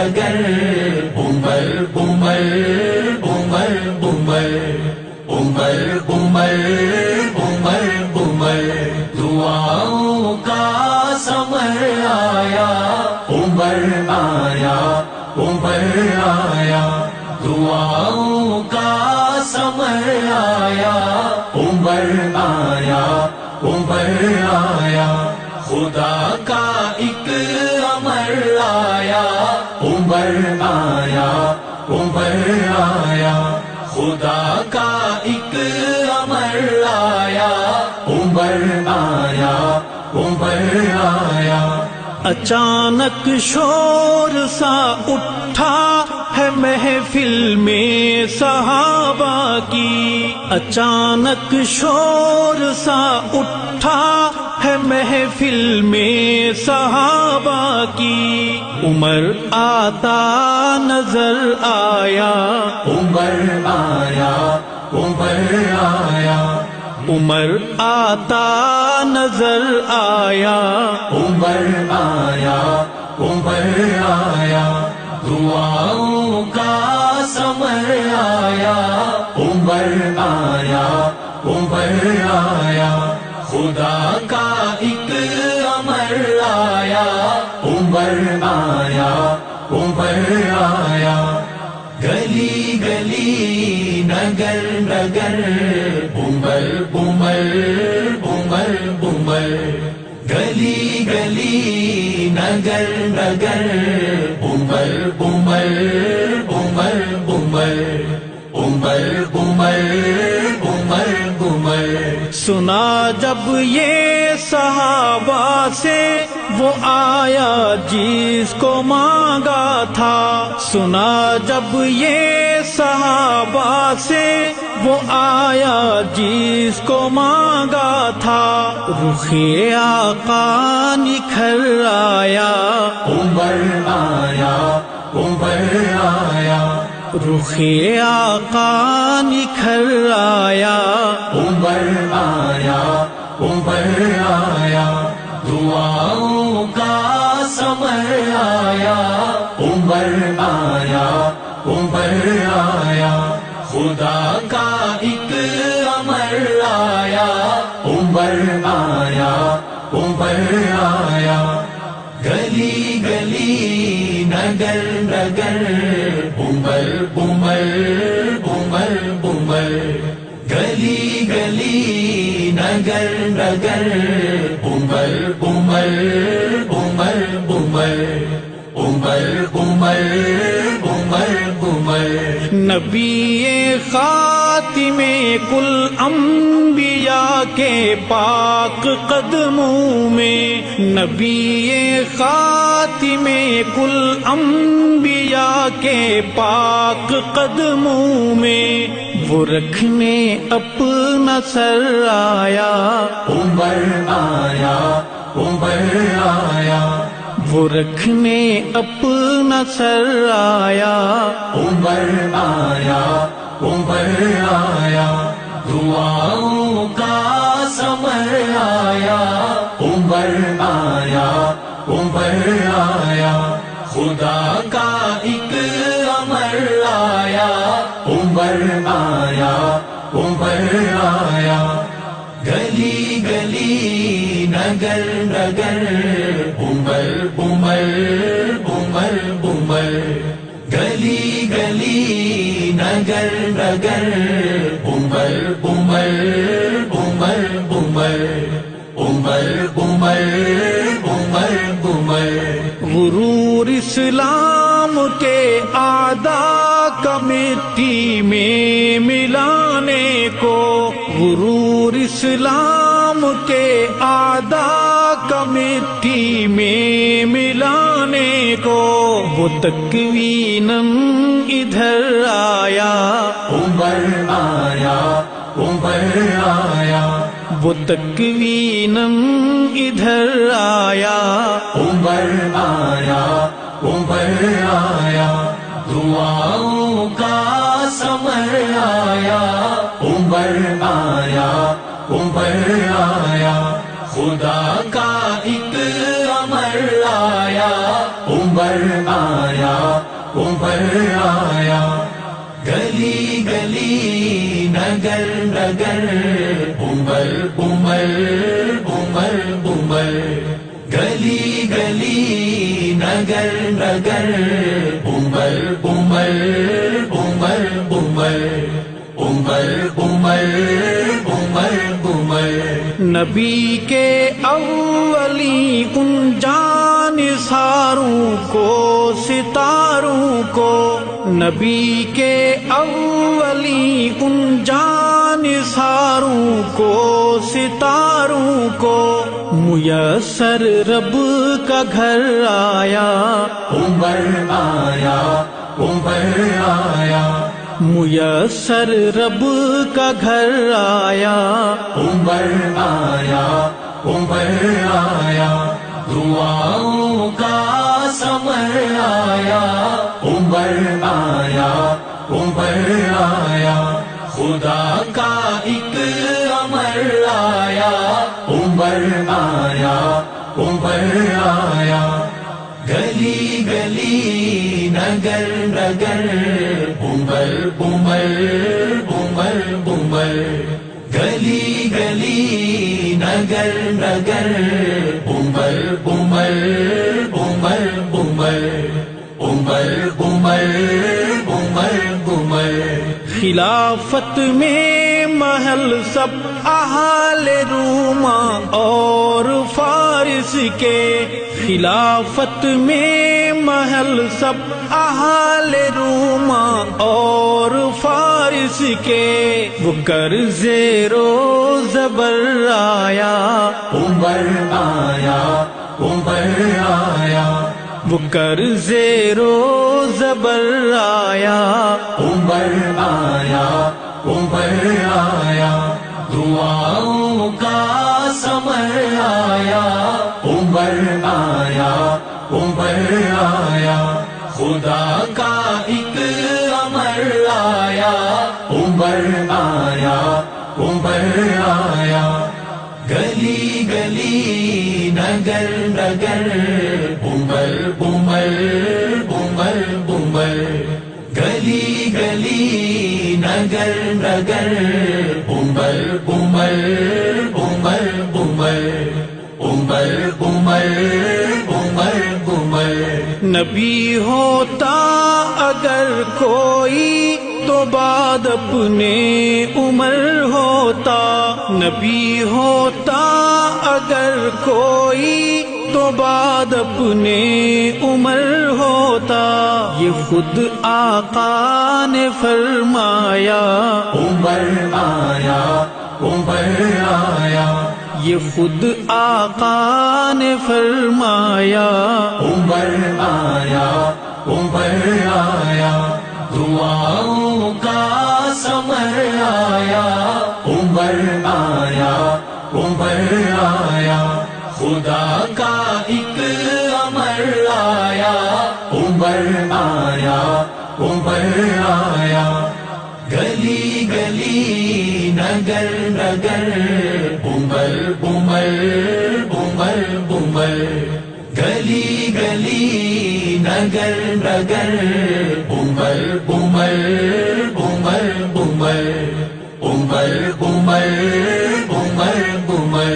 ڈگر عمر عمر عمر عمر عمر عمر عمر عمر دعاؤں کا سمر آیا عمر آیا عمر آیا دعاؤں کا سمر آیا عمر آیا عمر آیا خدا کا ایک امر آیا عمر آیا عمر آیا خدا کا ایک امر آیا عمر آیا عمر آیا اچانک شور سا اٹھا ہے محفل میں صحابہ کی، اچانک شور سا اٹھا ہے محفل میں صحابہ کی، عمر آتا نظر آیا عمر آیا عمر آیا عمر آتا نظر آیا عمر آیا عمر آیا دعاؤں کا سمر آیا عمر آیا عمر آیا خدا کا ایک امر آیا عمر آیا عمر آیا گلی گلی نگر نگر عمر عمر عمر عمر گلی گلی نگر نگر عمر عمر عمر عمر عمر عمر عمر عمر سنا جب یہ صحابہ سے وہ آیا جس کو مانگا تھا، سنا جب یہ صحابہ سے وہ آیا جس کو مانگا تھا، رخ آقا نکھر آیا عمر آیا عمر آیا رخ آقا نکھر آیا عمر آیا عمر آیا دعاؤں کا سمر آیا عمر آیا عمر آیا خدا کا ایک امر آیا عمر آیا عمر آیا گلی گلی نگر نگر عمر عمر عمر عمر گلی گلی نگر نگر عمر عمر عمر عمر عمر عمر عمر عمر نبی خاتم کل انبیاء کے پاک قدموں میں، نبی خاتم کل انبیاء کے پاک قدموں میں، وہ رکھنے اپنا سر آیا عمر آیا عمر آیا وہ رکھنے اپنا سر آیا عمر آیا عمر آیا دعاؤں کا سمر آیا عمر آیا عمر آیا خدا کا ایک امر آیا عمر آیا عمر آیا گلی گلی نگر نگر عمر عمر عمر عمر گلی گلی نگر نگر عمر عمر عمر عمر عمر عمر عمر عمر غرور اسلام کے اعداء کا مٹی میں ملانے کو، غرور اسلام کے اعداء کا مٹی میں ملانے کو، وہ تکوینم ادھر آیا عمر آیا عمر آیا وہ تکوینم ادھر آیا عمر آیا عمر آیا دعاؤں کا سمر آیا عمر آیا عمر آیا خدا کا ایک امر آیا عمر آیا نگر نگر عمر عمر عمر عمر گلی گلی نگر نگر عمر عمر عمر عمر عمر عمر عمر عمر نبی کے اولی ان جانثاروں کو ستاروں کو، نبی کے اولی ان جانثاروں کو ستاروں کو، میسر رب کا گھر آیا عمر آیا عمر آیا میسر رب کا گھر آیا عمر آیا عمر آیا دعاؤں کا سمر آیا عمر آیا عمر آیا خدا کا ایک امر آیا عمر آیا عمر آیا گلی گلی نگر نگر عمر عمر عمر عمر گلی گلی نگر نگر عمر عمر عمر عمر عمر عمر عمر عمر خلافت میں محل سب اہل روما اور فارس کے، خلافت میں محل سب اہل روما اور فارس کے، وہ کر زیرو زبر آیا عمر آیا عمر آیا وہ کر زیرو زبر آیا عمر آیا عمر آیا دعاؤں کا سمر آیا عمر آیا عمر آیا خدا کا ایک امر آیا عمر آیا عمر آیا گلی گلی نگر نگر عمر عمر عمر عمر گلی گلی نگر نگر عمر عمر عمر عمر عمر عمر عمر عمر نبی ہوتا اگر کوئی تو بعد اپنے عمر ہوتا، نبی ہوتا اگر کوئی تو بعد اپنے عمر ہوتا، یہ خود آقا نے فرمایا عمر آیا عمر آیا یہ خود آقا نے فرمایا عمر آیا عمر آیا دعاؤں کا سمر آیا عمر آیا عمر آیا خدا کا ایک امر آیا عمر آیا عمر آیا گلی گلی نگر نگر عمر عمر عمر عمر گلی گلی نگر نگر عمر عمر عمر عمر عمر عمر عمر عمر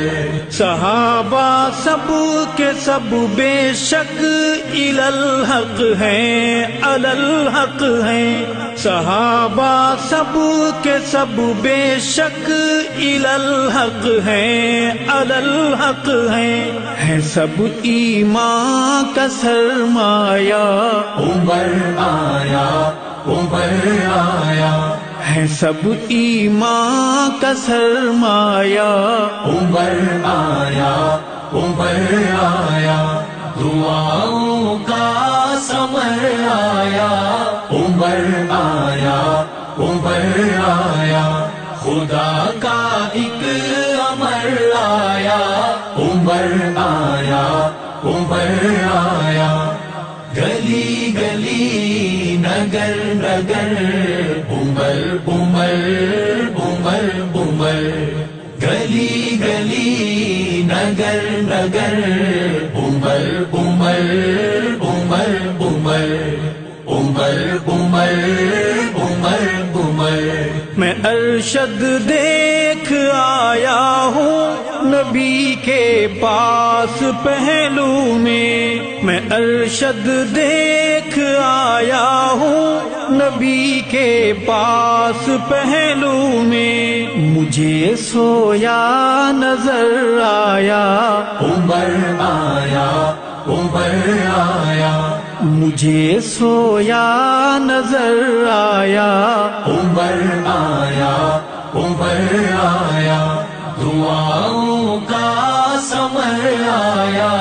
صحابہ سب کے سب بے شک الی الحق ہیں علی الحق ہیں، صحابہ سب کے سب بے شک الی الحق ہیں علی الحق ہیں سب ایمان کا سرمایہ عمر آیا عمر آیا ہے سب ایمان کا سرمایہ عمر آیا عمر آیا دعاؤں کا سمر آیا عمر آیا عمر آیا خدا کا ایک امر آیا عمر آیا عمر آیا گلی گلی نگر نگر عمر عمر عمر عمر گلی گلی نگر نگر عمر عمر عمر عمر عمر عمر عمر عمر میں ارشد دیکھ آیا ہوں نبی کے پاس پہلو میں ارشد دیکھ آیا ہوں نبی کے پاس پہلو میں، مجھے سویا نظر آیا عمر آیا عمر آیا، مجھے سویا نظر آیا عمر آیا عمر آیا، دعاؤں کا سمر آیا،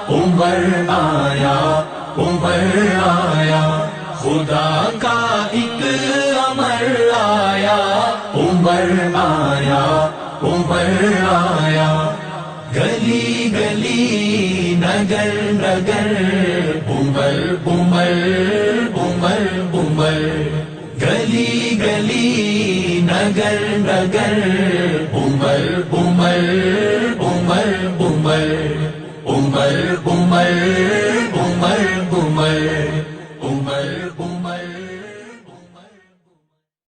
عمر آیا عمر آیا، خدا کا ایک امر آیا، عمر آیا عمر آیا، گلی گلی نگر نگر عمر عمر عمر عمر، گلی گلی نگر نگر عمر عمر عمر عمر عمر عمر